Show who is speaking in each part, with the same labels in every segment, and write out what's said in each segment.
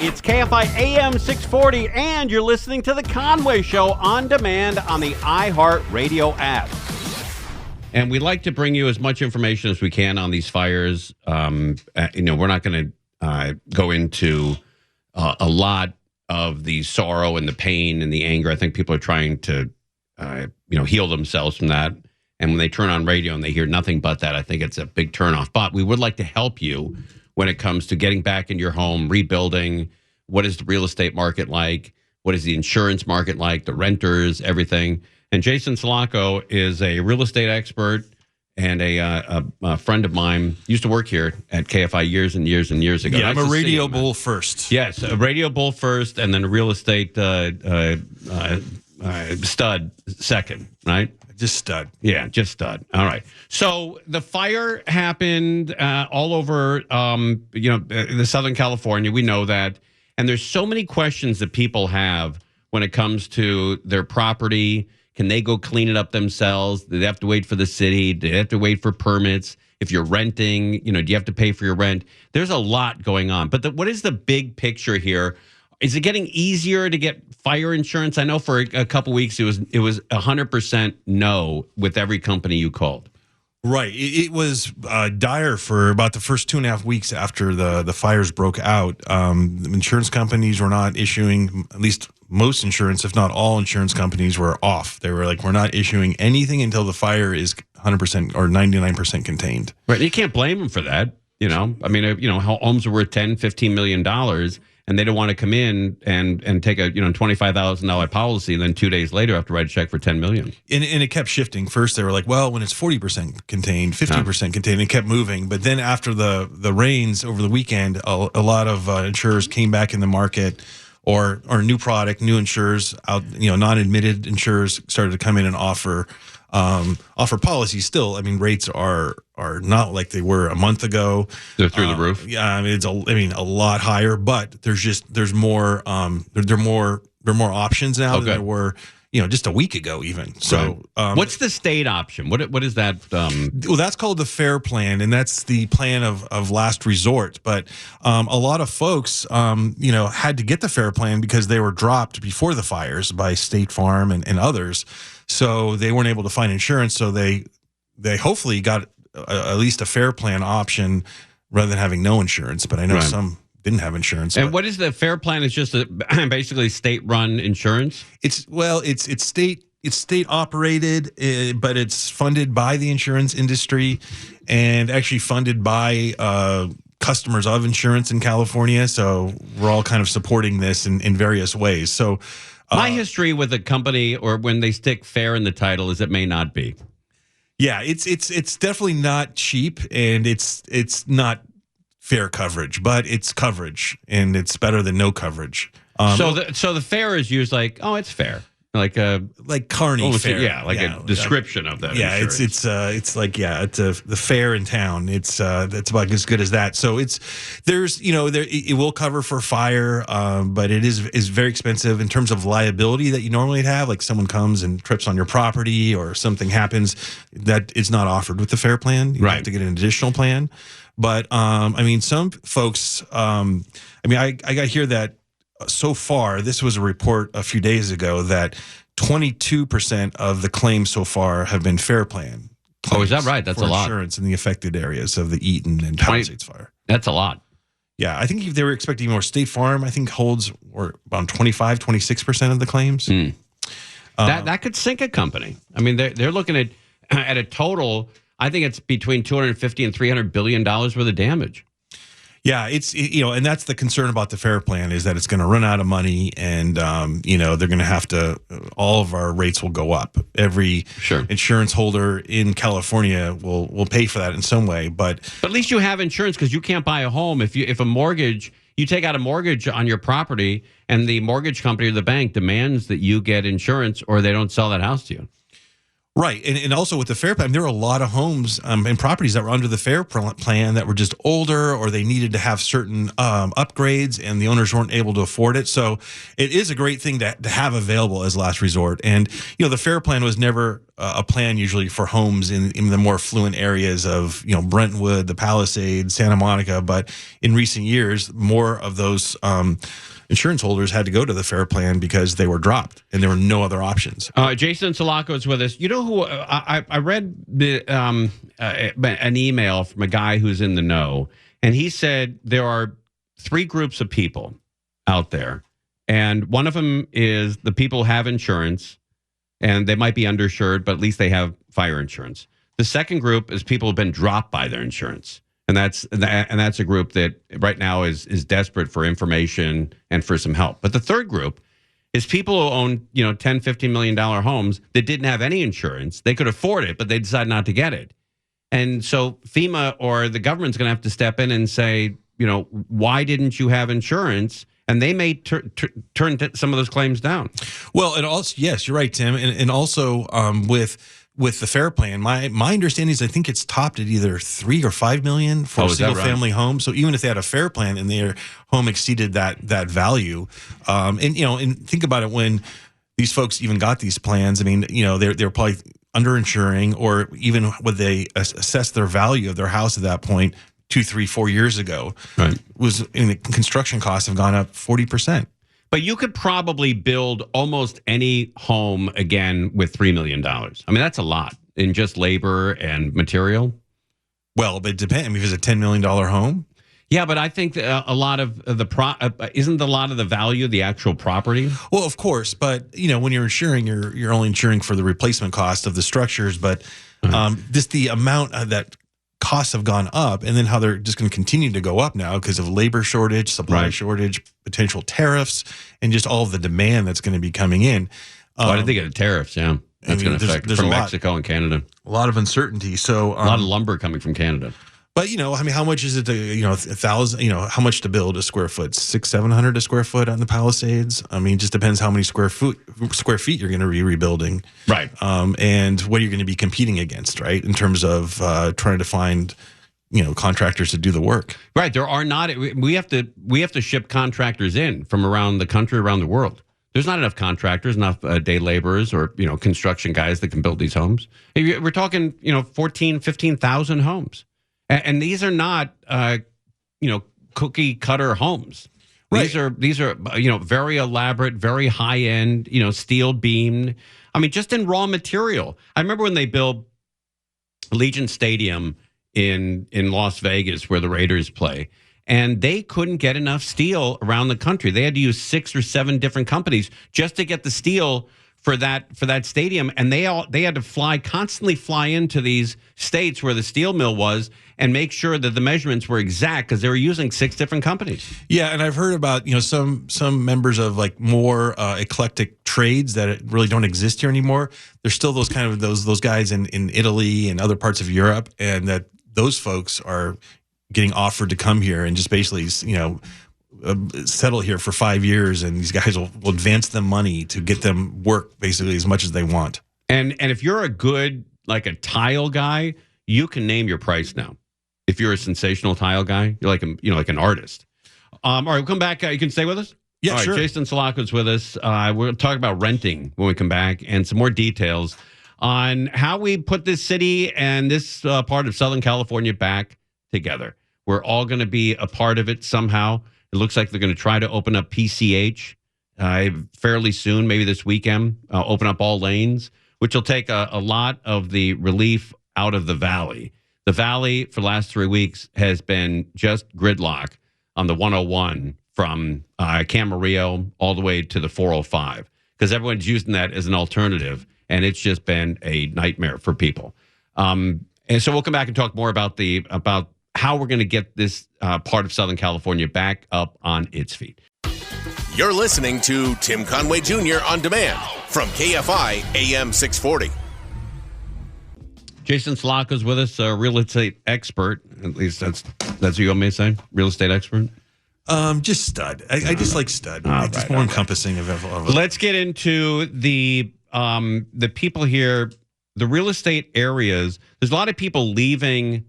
Speaker 1: It's KFI AM 640, and you're listening to The Conway Show on demand on the iHeartRadio app. And we'd like to bring you as much information as we can on these fires. We're not going to go into a lot of the sorrow and the pain and the anger. I think people are trying to, heal themselves from that. And when they turn on radio and they hear nothing but that, I think it's a big turnoff. But we would like to help you when it comes to getting back in your home, rebuilding. What is the real estate market like? What is the insurance market like? The renters, everything. And Jason Insalaco is a real estate expert and a friend of mine. Used to work here at KFI years and years and years ago.
Speaker 2: Yeah, I'm a radio bull first.
Speaker 1: Yes, a radio bull first, and then a real estate stud second, right?
Speaker 2: Just stud.
Speaker 1: Yeah, just stud. All right. So the fire happened all over, the Southern California. We know that. And there's so many questions that people have when it comes to their property. Can they go clean it up themselves? Do they have to wait for the city? Do they have to wait for permits? If you're renting, do you have to pay for your rent? There's a lot going on. But what is the big picture here? Is it getting easier to get fire insurance? I know for a couple weeks it was 100% no with every company you called.
Speaker 2: Right. It was dire for about the first 2.5 weeks after the fires broke out. Insurance companies were not issuing, at least most insurance, if not all insurance companies, were off. They were like, we're not issuing anything until the fire is 100% or 99% contained.
Speaker 1: Right. You can't blame them for that. Homes are worth $10, $15 million. And they don't want to come in and take a $25,000 policy, and then 2 days later have to write a check for $10 million.
Speaker 2: And it kept shifting. First, they were like, well, when it's 40% contained, 50% contained, it kept moving. But then after the rains over the weekend, a lot of insurers came back in the market, or new product, new insurers out, non-admitted insurers started to come in and offer policies. Still, I mean, rates are not like they were a month ago.
Speaker 1: They're through the roof.
Speaker 2: Yeah, I mean, a lot higher, but there's more there are more options now than there were just a week ago even. So
Speaker 1: what's the state option? What is that?
Speaker 2: Well, that's called the FAIR plan, and that's the plan of last resort. But a lot of folks had to get the FAIR plan because they were dropped before the fires by State Farm and others. So they weren't able to find insurance. So they hopefully got at least a FAIR plan option rather than having no insurance. But I know some didn't have insurance.
Speaker 1: And what is the FAIR plan? It's just basically state-run insurance?
Speaker 2: It's state operated, but it's funded by the insurance industry and actually funded by customers of insurance in California. So we're all kind of supporting this in various ways. So
Speaker 1: my history with a company, or when they stick FAIR in the title, is it may not be.
Speaker 2: Yeah, it's definitely not cheap, and it's not fair coverage, but it's coverage, and it's better than no coverage.
Speaker 1: So the FAIR is used like, oh, it's fair. Like
Speaker 2: Carney fair,
Speaker 1: a description of that.
Speaker 2: Yeah,
Speaker 1: insurance.
Speaker 2: it's the fair in town. It's about as good as that. So it will cover for fire, but it is very expensive in terms of liability that you normally have. Like someone comes and trips on your property or something happens, that is not offered with the FAIR plan. You have to get an additional plan. But some folks, I got here that. So far, this was a report a few days ago that 22% of the claims so far have been FAIR plan.
Speaker 1: Oh, is that right? That's a lot.
Speaker 2: Insurance in the affected areas of the Eaton and Palisades fire.
Speaker 1: That's a lot.
Speaker 2: Yeah, I think if they were expecting more, State Farm, I think, holds about 26% of the claims.
Speaker 1: That could sink a company. I mean, they're looking at a total, I think it's between $250 and $300 billion worth of damage.
Speaker 2: Yeah, and that's the concern about the FAIR plan, is that it's going to run out of money, and they're going to have to. All of our rates will go up. Every insurance holder in California will pay for that in some way. But
Speaker 1: at least you have insurance, because you can't buy a home if a mortgage. You take out a mortgage on your property, and the mortgage company or the bank demands that you get insurance, or they don't sell that house to you.
Speaker 2: Right. And also with the FAIR plan, there were a lot of homes and properties that were under the FAIR plan that were just older, or they needed to have certain upgrades, and the owners weren't able to afford it. So it is a great thing to have available as last resort. And, the FAIR plan was never a plan usually for homes in the more affluent areas of, Brentwood, the Palisades, Santa Monica. But in recent years, more of those insurance holders had to go to the FAIR plan because they were dropped and there were no other options.
Speaker 1: Jason Insalaco is with us. You know who I read an email from a guy who's in the know, and he said there are three groups of people out there, and one of them is the people who have insurance, and they might be underinsured, but at least they have fire insurance. The second group is people who've been dropped by their insurance. And that's a group that right now is desperate for information and for some help. But the third group is people who own, $10, $15 million homes that didn't have any insurance. They could afford it, but they decided not to get it. And so FEMA or the government's going to have to step in and say, why didn't you have insurance? And they may turn some of those claims down.
Speaker 2: Well, and also, yes, you're right, Tim. And also with the FAIR plan, my understanding is I think it's topped at either 3 or 5 million for a single family home. So even if they had a FAIR plan and their home exceeded that value, and think about it, when these folks even got these plans, I mean, they're probably underinsuring, or even when they assess their value of their house at that point 2, 3, 4 years ago, right, the construction costs have gone up 40%.
Speaker 1: But you could probably build almost any home again with $3 million. I mean, that's a lot in just labor and material.
Speaker 2: Well, but it depends. I mean, if it's a $10 million home.
Speaker 1: Yeah, but I think a lot of isn't a lot of the value of the actual property?
Speaker 2: Well, of course, but when you're insuring, you're only insuring for the replacement cost of the structures, but just the amount that costs have gone up, and then how they're just going to continue to go up now because of labor shortage, supply shortage, potential tariffs, and just all of the demand that's going to be coming in.
Speaker 1: I didn't think of the tariffs. Yeah, that's going to affect from Mexico and Canada.
Speaker 2: A lot of uncertainty. So
Speaker 1: a lot of lumber coming from Canada.
Speaker 2: But I mean, how much is it to 1,000? How much to build a square foot? 600-700 a square foot on the Palisades. I mean, it just depends how many square feet you're going to be rebuilding,
Speaker 1: right?
Speaker 2: And what you're going to be competing against, right? In terms of trying to find contractors to do the work.
Speaker 1: Right. There are not. We have to ship contractors in from around the country, around the world. There's not enough contractors, enough day laborers or construction guys that can build these homes. We're talking 14,000, 15,000 homes. And these are not, cookie cutter homes.
Speaker 2: Right.
Speaker 1: These are very elaborate, very high end, steel beamed. I mean, just in raw material. I remember when they built Legion Stadium in Las Vegas, where the Raiders play, and they couldn't get enough steel around the country. They had to use 6 or 7 different companies just to get the steel for that stadium, and they had to constantly fly into these states where the steel mill was and make sure that the measurements were exact because they were using 6 different companies.
Speaker 2: Yeah, and I've heard about some members of like more eclectic trades that really don't exist here anymore. There's still those kind of those guys in Italy and other parts of Europe, and that those folks are getting offered to come here and just basically settle here for 5 years, and these guys will advance them money to get them work basically as much as they want.
Speaker 1: And if you're a good, like a tile guy, you can name your price now. If you're a sensational tile guy, you're like an artist. All right, we'll come back. You can stay with us?
Speaker 2: Yeah,
Speaker 1: all right,
Speaker 2: sure.
Speaker 1: Jason Insalaco is with us. We'll talk about renting when we come back and some more details on how we put this city and this part of Southern California back together. We're all going to be a part of it somehow. It looks like they're going to try to open up PCH fairly soon, maybe this weekend, open up all lanes, which will take a lot of the relief out of the valley. The valley for the last 3 weeks has been just gridlock on the 101 from Camarillo all the way to the 405 because everyone's using that as an alternative, and it's just been a nightmare for people. And so we'll come back and talk more about how we're going to get this part of Southern California back up on its feet.
Speaker 3: You're listening to Tim Conway Jr. on demand from KFI AM 640.
Speaker 1: Jason Insalaco is with us, a real estate expert. At least that's what you want me to say? Real estate expert?
Speaker 2: Just stud. I just like stud. It's more encompassing of
Speaker 1: Let's get into the people here, the real estate areas. There's a lot of people leaving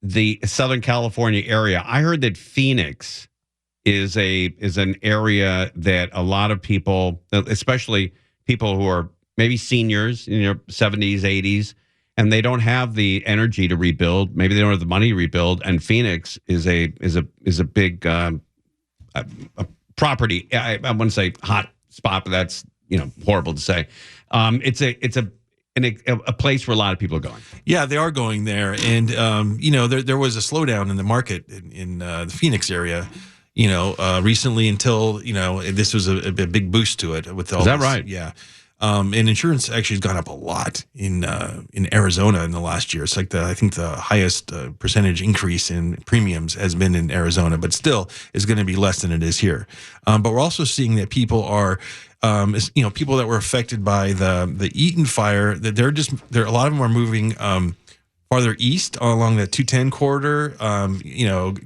Speaker 1: the Southern California area. I heard that Phoenix is an area that a lot of people, especially people who are maybe seniors in their 70s, 80s, and they don't have the energy to rebuild. Maybe they don't have the money to rebuild. And Phoenix is a big a property. I wouldn't say hot spot, but that's horrible to say. It's a place where a lot of people are going.
Speaker 2: Yeah, they are going there, and there was a slowdown in the market in the Phoenix area. Recently until this was a big boost to it with all.
Speaker 1: Is that right?
Speaker 2: Yeah. And insurance actually has gone up a lot in Arizona in the last year. It's like I think the highest percentage increase in premiums has been in Arizona, but still is going to be less than it is here. But we're also seeing that people are, people that were affected by the Eaton fire, that a lot of them are moving farther east along the 210 corridor.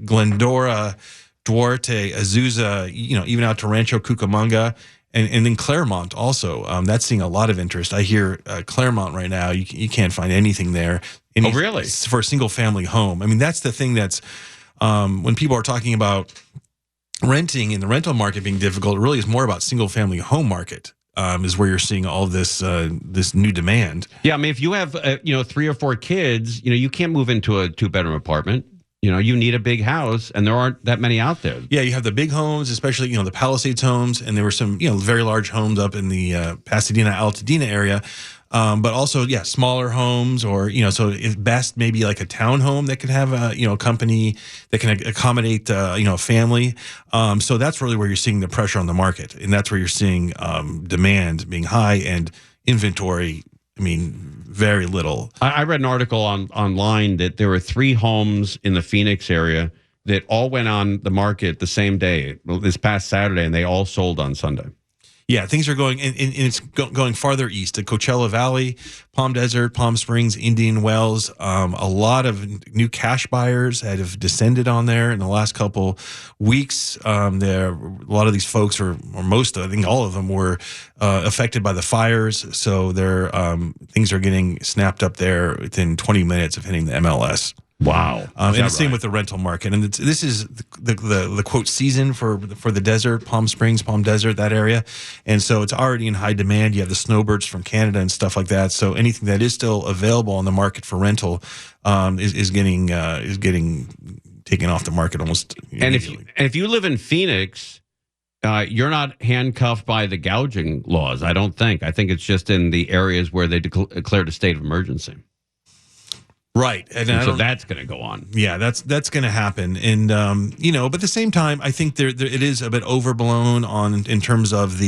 Speaker 2: Glendora, Duarte, Azusa, even out to Rancho Cucamonga. And then Claremont also, that's seeing a lot of interest. I hear Claremont right now, you can't find anything there.
Speaker 1: Oh, really?
Speaker 2: For a single family home. I mean, that's the thing that's, when people are talking about renting and the rental market being difficult, it really is more about single family home market is where you're seeing all this new demand.
Speaker 1: Yeah, I mean, if you have, 3 or 4 kids, you can't move into a 2-bedroom apartment. You need a big house, and there aren't that many out there.
Speaker 2: Yeah, you have the big homes, especially, the Palisades homes, and there were some, very large homes up in the Pasadena, Altadena area. But also, smaller homes or, so it's best maybe like a townhome that can have a company that can accommodate, a family. So that's really where you're seeing the pressure on the market. And that's where you're seeing demand being high and inventory, very little.
Speaker 1: I read an article online that there were 3 homes in the Phoenix area that all went on the market the same day, this past Saturday, and they all sold on Sunday.
Speaker 2: Yeah, things are going, and it's going farther east to Coachella Valley, Palm Desert, Palm Springs, Indian Wells. A lot of new cash buyers that have descended on there in the last couple weeks. A lot of these folks, or most, I think all of them, were affected by the fires. So things are getting snapped up there within 20 minutes of hitting the MLS.
Speaker 1: Wow.
Speaker 2: And the same with the rental market. And this is the quote season for the desert, Palm Springs, Palm Desert, that area. And so it's already in high demand. You have the snowbirds from Canada and stuff like that. So anything that is still available on the market for rental is getting taken off the market almost immediately.
Speaker 1: And if you live in Phoenix, you're not handcuffed by the gouging laws, I don't think. I think it's just in the areas where they declared a state of emergency.
Speaker 2: Right.
Speaker 1: And so that's going to go on.
Speaker 2: Yeah, that's going to happen. And, but at the same time, I think there it is a bit overblown in terms of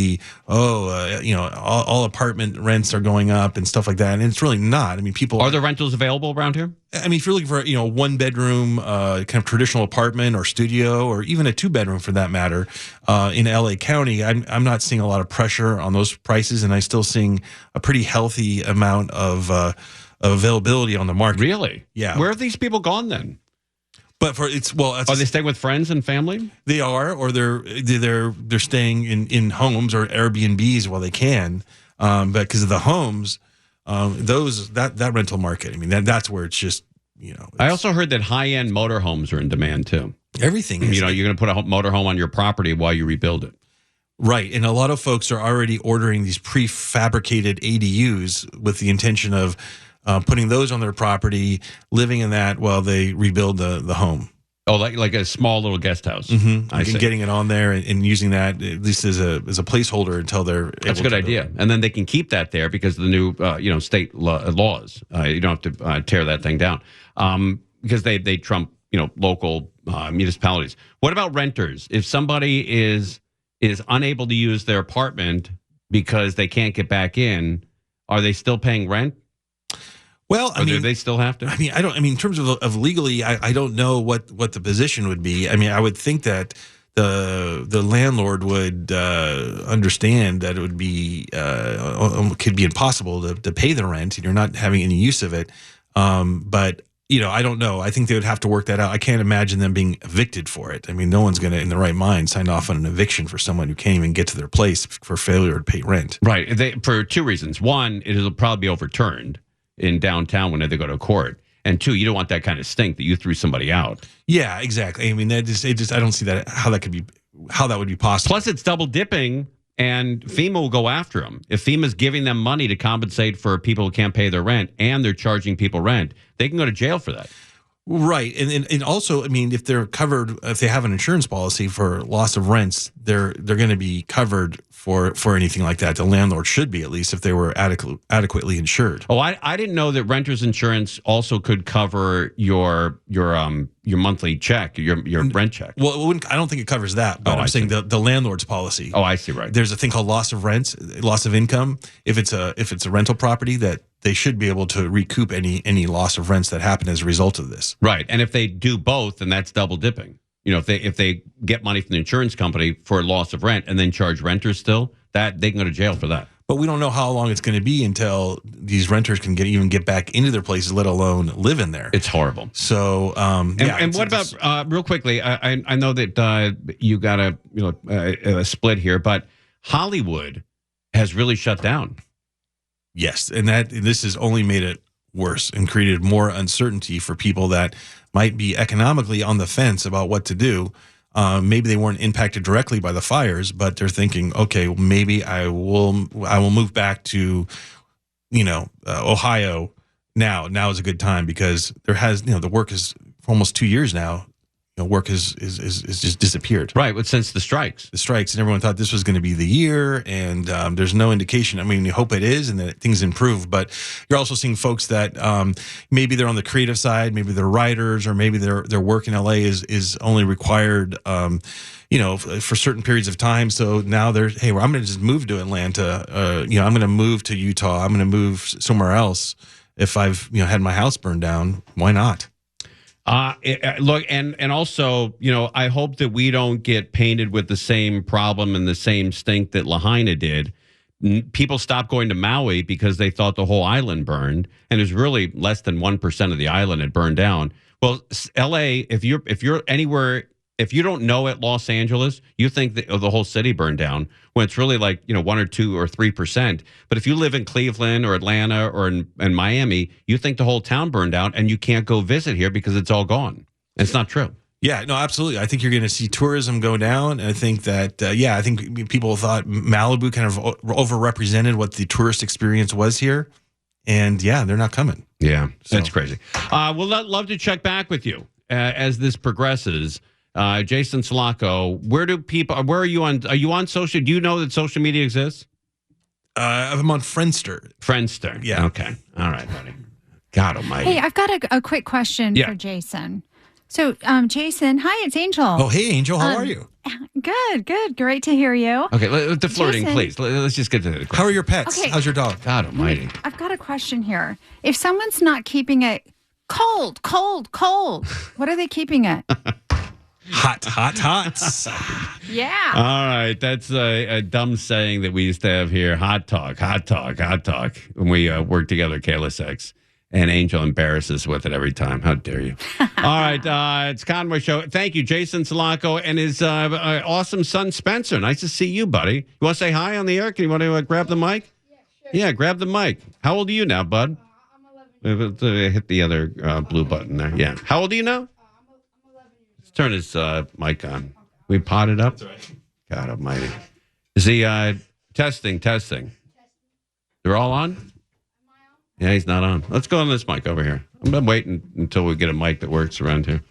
Speaker 2: all apartment rents are going up and stuff like that. And it's really not. I mean,
Speaker 1: Are there rentals available around here?
Speaker 2: I mean, if you're looking for, 1-bedroom kind of traditional apartment or studio, or even a 2-bedroom for that matter, in LA County, I'm not seeing a lot of pressure on those prices. And I'm still seeing a pretty healthy amount of availability on the market.
Speaker 1: Really?
Speaker 2: Yeah.
Speaker 1: Where have these people gone then?
Speaker 2: But are they
Speaker 1: staying with friends and family?
Speaker 2: They are, or they're staying in homes or Airbnbs while they can. But because of the homes, that rental market. I mean, that's where it's just
Speaker 1: I also heard that high-end motorhomes are in demand too.
Speaker 2: Everything is.
Speaker 1: You're going to put a motorhome on your property while you rebuild it.
Speaker 2: Right. And a lot of folks are already ordering these prefabricated ADUs with the intention of putting those on their property, living in that while they rebuild the home.
Speaker 1: Oh, like a small little guest house.
Speaker 2: Mm-hmm. And getting it on there and using that at least as a placeholder until they're able to.
Speaker 1: That's a good idea. And then they can keep that there because of the new state laws. You don't have to tear that thing down because they trump local municipalities. What about renters? If somebody is unable to use their apartment because they can't get back in, are they still paying rent?
Speaker 2: Well,
Speaker 1: do they still have to?
Speaker 2: In terms of legally, I don't know what the position would be. I mean, I would think that the landlord would understand that it would be could be impossible to pay the rent and you're not having any use of it. But I don't know. I think they would have to work that out. I can't imagine them being evicted for it. I mean, no one's going to, in the right mind, sign off on an eviction for someone who can't even get to their place for failure to pay rent.
Speaker 1: Right. For 2 reasons. One, it'll probably be overturned in downtown when they go to court. And 2, you don't want that kind of stink that you threw somebody out.
Speaker 2: Yeah, exactly. I mean, I don't see how that would be possible.
Speaker 1: Plus, it's double dipping and FEMA will go after them. If FEMA's giving them money to compensate for people who can't pay their rent and they're charging people rent, they can go to jail for that.
Speaker 2: Right. And also, I mean, if they're covered, if they have an insurance policy for loss of rents, they're going to be covered for anything like that. The landlord should be, at least, if they were adequately insured.
Speaker 1: Oh, I didn't know that renter's insurance also could cover your monthly check, your rent check.
Speaker 2: Well, I don't think it covers that, but I'm saying the landlord's policy.
Speaker 1: Oh, I see. Right.
Speaker 2: There's a thing called loss of rent, loss of income. If it's a rental property, that they should be able to recoup any loss of rents that happen as a result of this.
Speaker 1: Right. And if they do both, then that's double dipping. You know, if they get money from the insurance company for loss of rent and then charge renters still, that they can go to jail for that.
Speaker 2: But we don't know how long it's going to be until these renters can even get back into their places, let alone live in there.
Speaker 1: It's horrible.
Speaker 2: So,
Speaker 1: and what about real quickly? I know that you got a split here, but Hollywood has really shut down.
Speaker 2: Yes, and this has only made it worse and created more uncertainty for people that might be economically on the fence about what to do. Maybe they weren't impacted directly by the fires, but they're thinking, okay, maybe I will move back to, Ohio now. Now is a good time because the work is for almost 2 years now. Work is just disappeared.
Speaker 1: Right, but since the strikes,
Speaker 2: and everyone thought this was going to be the year, and there's no indication. I mean, you hope it is, and that things improve. But you're also seeing folks that maybe they're on the creative side, maybe they're writers, or maybe their work in LA is only required, for certain periods of time. So now I'm going to just move to Atlanta. I'm going to move to Utah. I'm going to move somewhere else. If I've had my house burned down, why not?
Speaker 1: Look, and also, I hope that we don't get painted with the same problem and the same stink that Lahaina did. People stopped going to Maui because they thought the whole island burned, and there's really less than 1% of the island had burned down. Well, LA, if you're anywhere, if you don't know it, Los Angeles, you think that the whole city burned down when it's really like 1 or 2 or 3%. But if you live in Cleveland or Atlanta or in Miami, you think the whole town burned down and you can't go visit here because it's all gone. It's not true.
Speaker 2: Yeah, no, absolutely. I think you're going to see tourism go down. I think that, I think people thought Malibu kind of overrepresented what the tourist experience was here. And they're not coming.
Speaker 1: Yeah, that's crazy. We'll love to check back with you as this progresses. Jason Insalaco, where are you on? Are you on social? Do you know that social media exists?
Speaker 2: I'm on Friendster.
Speaker 1: Friendster. Yeah. Okay. All right, buddy. God almighty.
Speaker 4: Hey, I've got a quick question for Jason. So, Jason, hi, it's Angel.
Speaker 2: Oh, hey, Angel. How are you?
Speaker 4: Good. Great to hear you.
Speaker 1: Okay, the flirting,
Speaker 4: Jason,
Speaker 1: please. Let's just get to the question.
Speaker 2: How are your pets?
Speaker 4: Okay.
Speaker 2: How's your dog?
Speaker 1: God almighty.
Speaker 4: I've got a question here. If someone's not keeping it cold, what are they keeping it?
Speaker 2: Hot.
Speaker 4: Yeah.
Speaker 1: All right. That's a dumb saying that we used to have here. Hot talk. When we worked together at KLSX. And Angel embarrasses with it every time. How dare you? All right. It's Conway Show. Thank you, Jason Insalaco and his awesome son, Spencer. Nice to see you, buddy. You want to say hi on the air? Can you want to grab the mic?
Speaker 5: Yeah, sure.
Speaker 1: Yeah, grab the mic. How old are you now, bud?
Speaker 5: I'm 11.
Speaker 1: Hit the other blue button there. Yeah. How old are you now?
Speaker 5: I'm 11 years
Speaker 1: Let's turn his mic on. We potted up?
Speaker 2: That's right.
Speaker 1: God almighty. Is he testing? They're all on? Yeah, he's not on. Let's go on this mic over here. I'm waiting until we get a mic that works around here.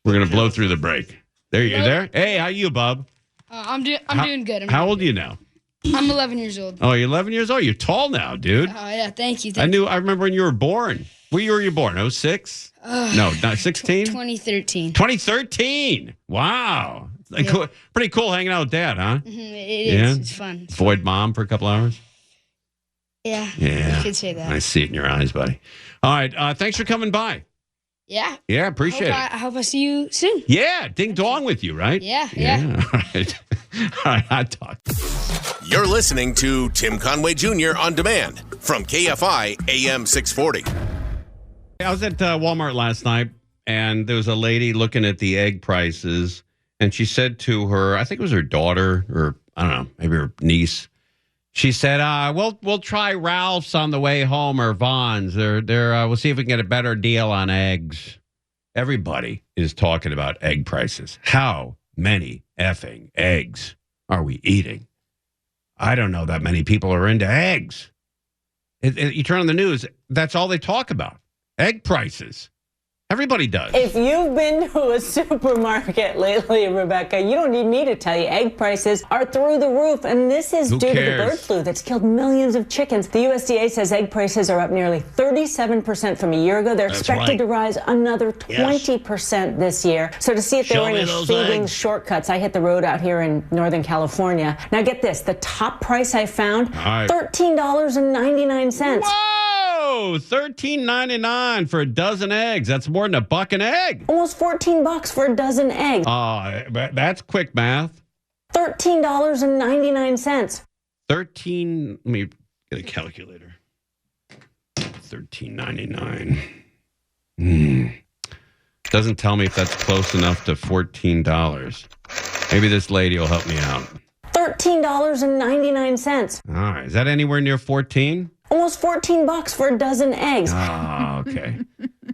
Speaker 1: We're going to blow through the break. There you there? Hey, how you, bub?
Speaker 5: I'm doing good.
Speaker 1: How old are you now?
Speaker 5: I'm 11 years old.
Speaker 1: Oh, you're 11 years old? You're tall now, dude.
Speaker 5: Oh, yeah. Thank you.
Speaker 1: I remember when you were born. What year were you born? 06? No, not 16?
Speaker 5: 2013.
Speaker 1: 2013. Wow. Like, pretty cool hanging out with Dad, huh?
Speaker 5: It is. It's fun.
Speaker 1: Avoid Mom for a couple hours?
Speaker 5: Yeah.
Speaker 1: Yeah.
Speaker 5: You could say that.
Speaker 1: I see it in your eyes, buddy. All right. Thanks for coming by.
Speaker 5: Yeah.
Speaker 1: Yeah, appreciate it.
Speaker 5: I hope I see you soon.
Speaker 1: Yeah, ding dong with you, right?
Speaker 5: Yeah.
Speaker 1: All right. All right, hot talk.
Speaker 3: You're listening to Tim Conway Jr. on demand from KFI AM 640.
Speaker 1: I was at Walmart last night, and there was a lady looking at the egg prices, and she said to her, I think it was her daughter, or I don't know, maybe her niece. She said, "We'll try Ralph's on the way home or Vaughn's. We'll see if we can get a better deal on eggs." Everybody is talking about egg prices. How many effing eggs are we eating? I don't know that many people are into eggs. You turn on the news, that's all they talk about. Egg prices. Everybody does.
Speaker 6: If you've been to a supermarket lately, Rebecca, you don't need me to tell you egg prices are through the roof. And this is due to the bird flu that's killed millions of chickens. The USDA says egg prices are up nearly 37% from a year ago. They're expected to rise another 20% this year. So to see if there were any savings shortcuts, I hit the road out here in Northern California. Now get this, the top price I found, $13.99.
Speaker 1: Whoa! $13.99 for a dozen eggs. That's more than $1 an egg.
Speaker 6: Almost $14 for a dozen eggs.
Speaker 1: That's quick math.
Speaker 6: $13.99.
Speaker 1: 13. Let me get a calculator. $13.99. Doesn't tell me if that's close enough to $14. Maybe this lady will help me out.
Speaker 6: $13.99.
Speaker 1: All right. Is that anywhere near 14?
Speaker 6: Almost $14 for a dozen eggs.
Speaker 1: Oh, okay.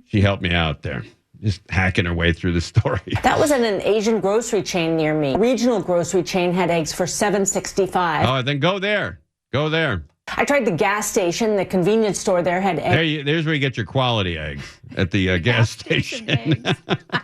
Speaker 1: She helped me out there. Just hacking her way through the story.
Speaker 6: That was at an Asian grocery chain near me. A regional grocery chain had eggs for $7.65.
Speaker 1: Oh, then go there. Go there.
Speaker 6: I tried the gas station. The convenience store there had eggs.
Speaker 1: There's where you get your quality eggs, at the gas station.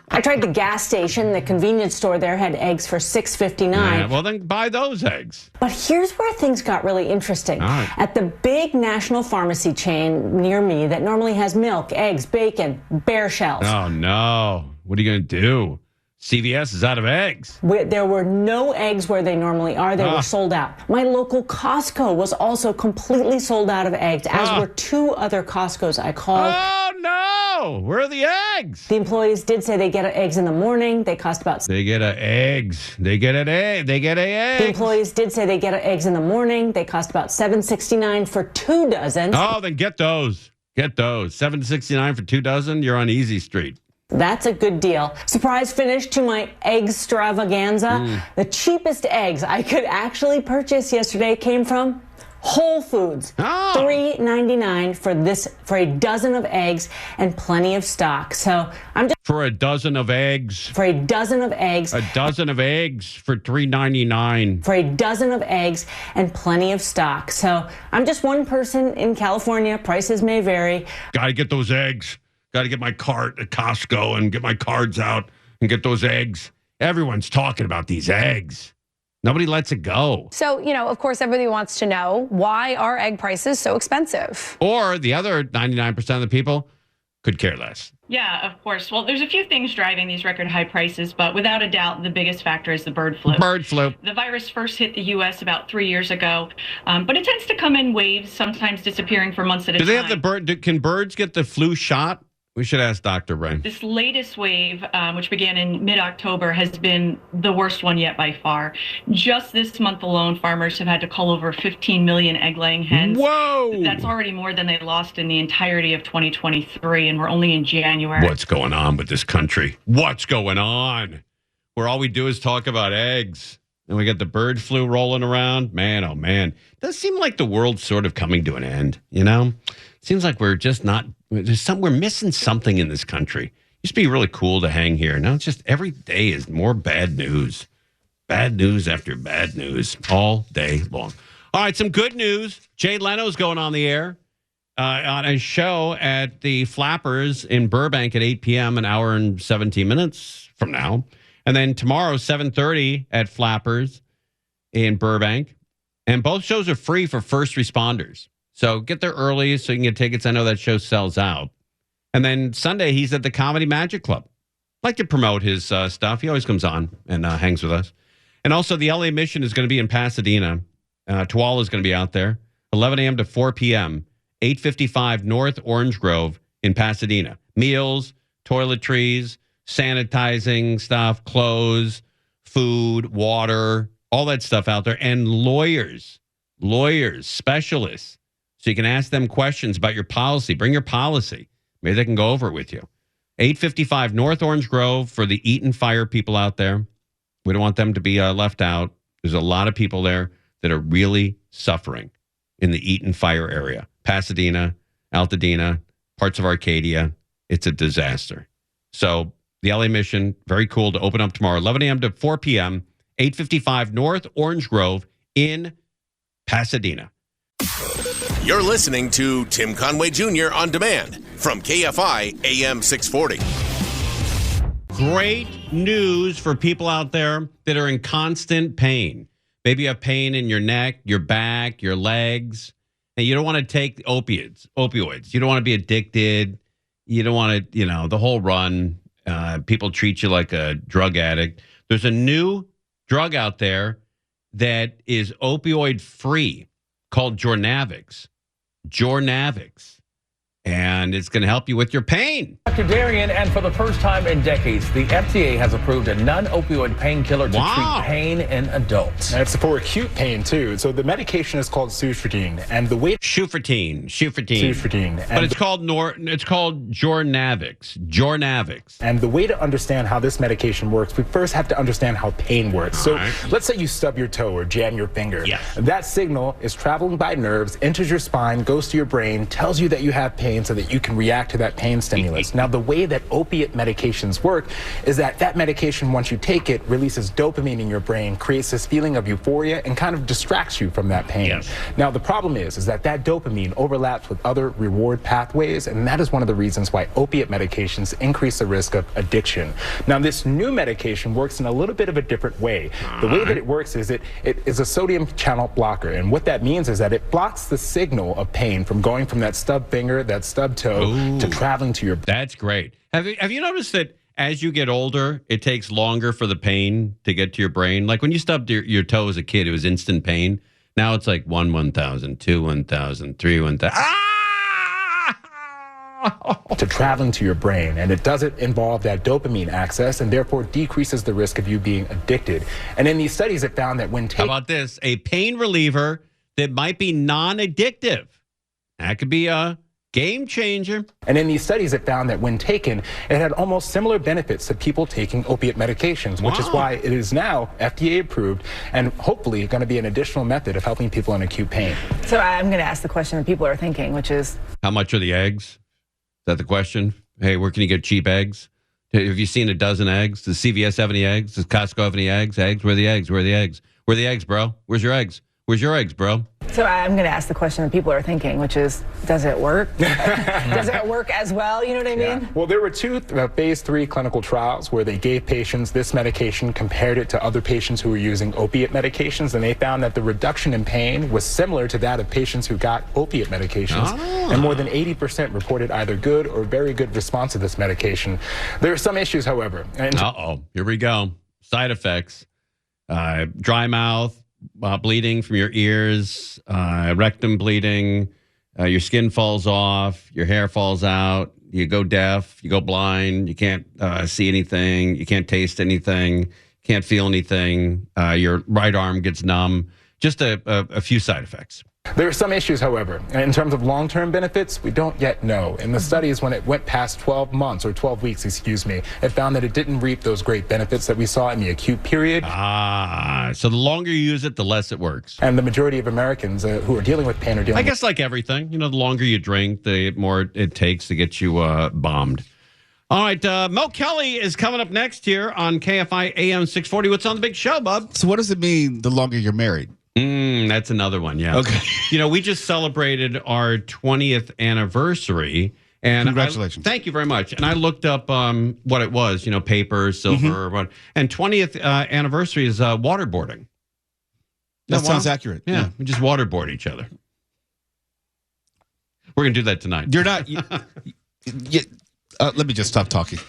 Speaker 6: I tried the gas station. The convenience store there had eggs for $6.59.
Speaker 1: Yeah, well, then buy those eggs.
Speaker 6: But here's where things got really interesting.
Speaker 1: Right.
Speaker 6: At the big national pharmacy chain near me that normally has milk, eggs, bacon, bare shells.
Speaker 1: Oh, no. What are you going to do? CVS is out of eggs.
Speaker 6: There were no eggs where they normally are. They were sold out. My local Costco was also completely sold out of eggs, as were 2 other Costcos I called.
Speaker 1: Oh, no. Where are the eggs?
Speaker 6: The employees did say they get eggs in the morning. They cost about...
Speaker 1: They get eggs. They get eggs.
Speaker 6: The employees did say they get eggs in the morning. They cost about $7.69 for 2 dozens.
Speaker 1: Oh, then get those. Get those. $7.69 for 2 dozen. You're on Easy Street.
Speaker 6: That's a good deal. Surprise finish to my egg extravaganza. The cheapest eggs I could actually purchase yesterday came from Whole Foods. $3.99 for a dozen of eggs and plenty of stock. So I'm just
Speaker 1: for a dozen of eggs.
Speaker 6: For a dozen of eggs.
Speaker 1: A dozen of eggs for $3.99.
Speaker 6: For a dozen of eggs and plenty of stock. So I'm just one person in California. Prices may vary.
Speaker 1: Gotta get those eggs. Got to get my cart at Costco and get my cards out and get those eggs. Everyone's talking about these eggs. Nobody lets it go.
Speaker 7: So, of course, everybody wants to know, why are egg prices so expensive?
Speaker 1: Or the other 99% of the people could care less.
Speaker 8: Yeah, of course. Well, there's a few things driving these record high prices, but without a doubt, the biggest factor is the bird flu.
Speaker 1: Bird flu.
Speaker 8: The virus first hit the U.S. about 3 years ago, but it tends to come in waves, sometimes disappearing for months at a time.
Speaker 1: Do they have the bird? Can birds get the flu shot? We should ask Dr. Ray.
Speaker 8: This latest wave, which began in mid-October, has been the worst one yet by far. Just this month alone, farmers have had to cull over 15 million egg-laying hens.
Speaker 1: Whoa!
Speaker 8: That's already more than they lost in the entirety of 2023, and we're only in January.
Speaker 1: What's going on with this country? What's going on? Where all we do is talk about eggs, and we got the bird flu rolling around. Man, oh man. It does seem like the world's sort of coming to an end, Seems like we're just not... we're missing something in this country. Used to be really cool to hang here. Now it's just every day is more bad news. Bad news after bad news all day long. All right, some good news. Jay Leno's going on the air on a show at the Flappers in Burbank at 8 p.m., an hour and 17 minutes from now. And then tomorrow, 7:30 at Flappers in Burbank. And both shows are free for first responders. So get there early so you can get tickets. I know that show sells out. And then Sunday, he's at the Comedy Magic Club. I like to promote his stuff. He always comes on and hangs with us. And also, the LA Mission is going to be in Pasadena. Tuala is going to be out there. 11 a.m. to 4 p.m., 855 North Orange Grove in Pasadena. Meals, toiletries, sanitizing stuff, clothes, food, water, all that stuff out there. And lawyers, specialists. So you can ask them questions about your policy. Bring your policy. Maybe they can go over it with you. 855 North Orange Grove for the Eaton Fire people out there. We don't want them to be left out. There's a lot of people there that are really suffering in the Eaton Fire area. Pasadena, Altadena, parts of Arcadia. It's a disaster. So the LA Mission, very cool to open up tomorrow, 11 a.m. to 4 p.m., 855 North Orange Grove in Pasadena.
Speaker 3: You're listening to Tim Conway Jr. on demand from KFI AM 640.
Speaker 1: Great news for people out there that are in constant pain. Maybe you have pain in your neck, your back, your legs, and you don't want to take opioids. You don't want to be addicted. You don't want to, the whole run. People treat you like a drug addict. There's a new drug out there that is opioid free called Jornavix. And it's going to help you with your pain.
Speaker 9: Dr. Darian, and for the first time in decades, the FDA has approved a non-opioid painkiller to treat pain in adults.
Speaker 10: And it's for acute pain, too. So the medication is called Sufratine. And the way...
Speaker 1: Sufratine.
Speaker 10: And
Speaker 1: but it's called Jornavix.
Speaker 10: And the way to understand how this medication works, we first have to understand how pain works. So let's say you stub your toe or jam your finger.
Speaker 1: Yes.
Speaker 10: That signal is traveling by nerves, enters your spine, goes to your brain, tells you that you have pain so that you can react to that pain stimulus. Now, the way that opiate medications work is that medication, once you take it, releases dopamine in your brain, creates this feeling of euphoria, and kind of distracts you from that pain.
Speaker 1: Yes.
Speaker 10: Now, the problem is that dopamine overlaps with other reward pathways, and that is one of the reasons why opiate medications increase the risk of addiction. Now, this new medication works in a little bit of a different way. The way that it works is it is a sodium channel blocker, and what that means is that it blocks the signal of pain from going from that stub finger, that stub toe, to traveling to your...
Speaker 1: That's great. Have you noticed that as you get older, it takes longer for the pain to get to your brain? Like when you stubbed your toe as a kid, it was instant pain. Now it's like 1,000, 2, 1,000, 3, 1,000.
Speaker 10: To traveling to your brain, and it doesn't involve that dopamine access and therefore decreases the risk of you being addicted. And in these studies, it found that when
Speaker 1: How about this? A pain reliever that might be non-addictive. That could be a game changer.
Speaker 10: And in these studies, it found that when taken, it had almost similar benefits to people taking opiate medications, which is why it is now FDA approved and hopefully going to be an additional method of helping people in acute pain.
Speaker 7: So I'm going to ask the question that people are thinking, which is...
Speaker 1: How much are the eggs? Is that the question? Hey, where can you get cheap eggs? Have you seen a dozen eggs? Does CVS have any eggs? Does Costco have any eggs? Eggs? Where are the eggs? Where are the eggs? Where are the eggs, bro? Where's your eggs? Where's your eggs, bro?
Speaker 7: So I'm going to ask the question that people are thinking, which is, does it work? Does it work as well? You know what I mean?
Speaker 10: Yeah. Well, there were two phase 3 clinical trials where they gave patients this medication, compared it to other patients who were using opiate medications, and they found that the reduction in pain was similar to that of patients who got opiate medications. And more than 80% reported either good or very good response to this medication. There are some issues, however.
Speaker 1: Here we go. Side effects. Dry mouth. Bleeding from your ears, rectum bleeding, your skin falls off, your hair falls out, you go deaf, you go blind, you can't see anything, you can't taste anything, can't feel anything, your right arm gets numb. Just a few side effects.
Speaker 10: There are some issues, however. In terms of long-term benefits, we don't yet know. In the studies, when it went past 12 months, or 12 weeks, it found that it didn't reap those great benefits that we saw in the acute period.
Speaker 1: So the longer you use it, the less it works.
Speaker 10: And the majority of Americans who are dealing with pain are dealing
Speaker 1: I guess like everything. The longer you drink, the more it takes to get you bombed. All right, Mo Kelly is coming up next here on KFI AM 640. What's on the big show, bub?
Speaker 11: So what does it mean the longer you're married?
Speaker 1: That's another one, yeah.
Speaker 11: Okay.
Speaker 1: We just celebrated our 20th anniversary. And
Speaker 11: congratulations.
Speaker 1: Thank you very much. And I looked up what it was, paper, silver, what. And 20th anniversary is waterboarding.
Speaker 11: That sounds accurate.
Speaker 1: Yeah, we just waterboard each other. We're going to do that tonight.
Speaker 11: You're not... let me just stop talking.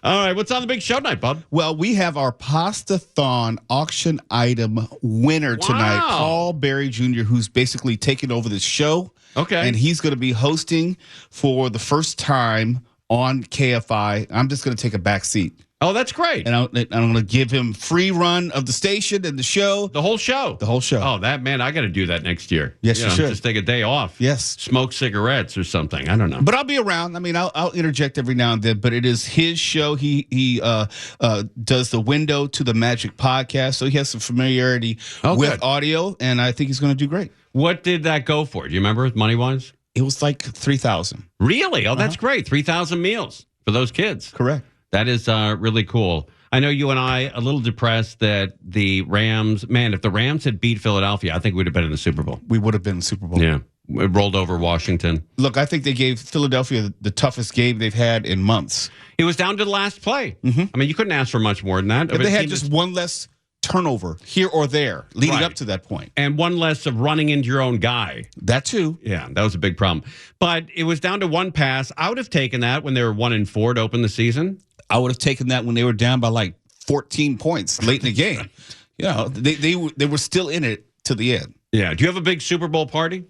Speaker 1: All right. What's on the big show tonight, bub?
Speaker 11: Well, we have our Pasta-thon auction item winner tonight, Paul Berry Jr., who's basically taking over the show.
Speaker 1: Okay.
Speaker 11: And he's going to be hosting for the first time on KFI. I'm just going to take a back seat.
Speaker 1: Oh, that's great.
Speaker 11: And I'm going to give him free run of the station and the show.
Speaker 1: The whole show?
Speaker 11: The whole show.
Speaker 1: Oh, man, I got to do that next year.
Speaker 11: Yes, you should.
Speaker 1: Just take a day off.
Speaker 11: Yes.
Speaker 1: Smoke cigarettes or something. I don't know.
Speaker 11: But I'll be around. I mean, I'll interject every now and then, but it is his show. He does the Window to the Magic podcast, so he has some familiarity with audio, and I think he's going to do great.
Speaker 1: What did that go for? Do you remember, money-wise?
Speaker 11: It was like $3,000.
Speaker 1: Really? Oh, that's great. 3,000 meals for those kids.
Speaker 11: Correct.
Speaker 1: That is really cool. I know you and I a little depressed that the Rams, man, if the Rams had beat Philadelphia, I think we'd have been in the Super Bowl.
Speaker 11: We would have been in the Super Bowl.
Speaker 1: Yeah. It rolled over Washington.
Speaker 11: Look, I think they gave Philadelphia the toughest game they've had in months.
Speaker 1: It was down to the last play. I mean, you couldn't ask for much more than that.
Speaker 11: If they had just one less turnover here or there leading up to that point.
Speaker 1: And one less of running into your own guy.
Speaker 11: That too.
Speaker 1: Yeah, that was a big problem. But it was down to one pass. I would have taken that when they were 1-4 to open the season.
Speaker 11: I would have taken that when they were down by like 14 points late in the game. They were still in it to the end.
Speaker 1: Yeah. Do you have a big Super Bowl party?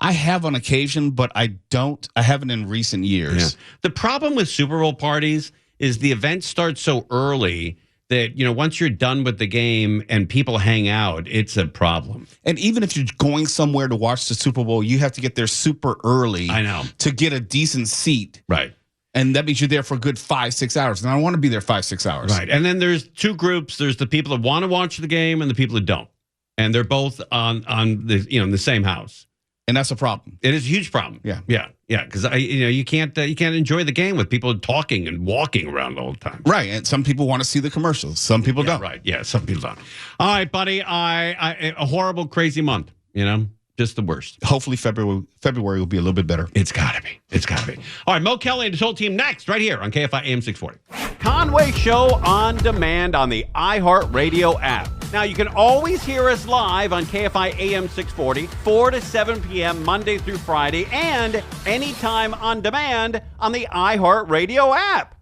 Speaker 11: I have on occasion, but I haven't in recent years.
Speaker 1: Yeah. The problem with Super Bowl parties is the event starts so early that, once you're done with the game and people hang out, it's a problem.
Speaker 11: And even if you're going somewhere to watch the Super Bowl, you have to get there super early.
Speaker 1: I know.
Speaker 11: To get a decent seat.
Speaker 1: Right.
Speaker 11: And that means you're there for a good 5-6 hours. And I don't want to be there 5-6 hours.
Speaker 1: Right. And then there's two groups. There's the people that want to watch the game and the people that don't. And they're both on the in the same house.
Speaker 11: And that's a problem.
Speaker 1: It is a huge problem.
Speaker 11: Yeah.
Speaker 1: Because you can't enjoy the game with people talking and walking around all the time.
Speaker 11: Right. And some people want to see the commercials. Some people don't.
Speaker 1: Right. Yeah. Some people don't. All right, buddy. A horrible, crazy month. Just the worst.
Speaker 11: Hopefully February will be a little bit better.
Speaker 1: It's gotta be. All right, Mo Kelly and his whole team next, right here on KFI AM 640. Conway Show on demand on the iHeartRadio app. Now, you can always hear us live on KFI AM 640, 4 to 7 p.m. Monday through Friday, and anytime on demand on the iHeartRadio app.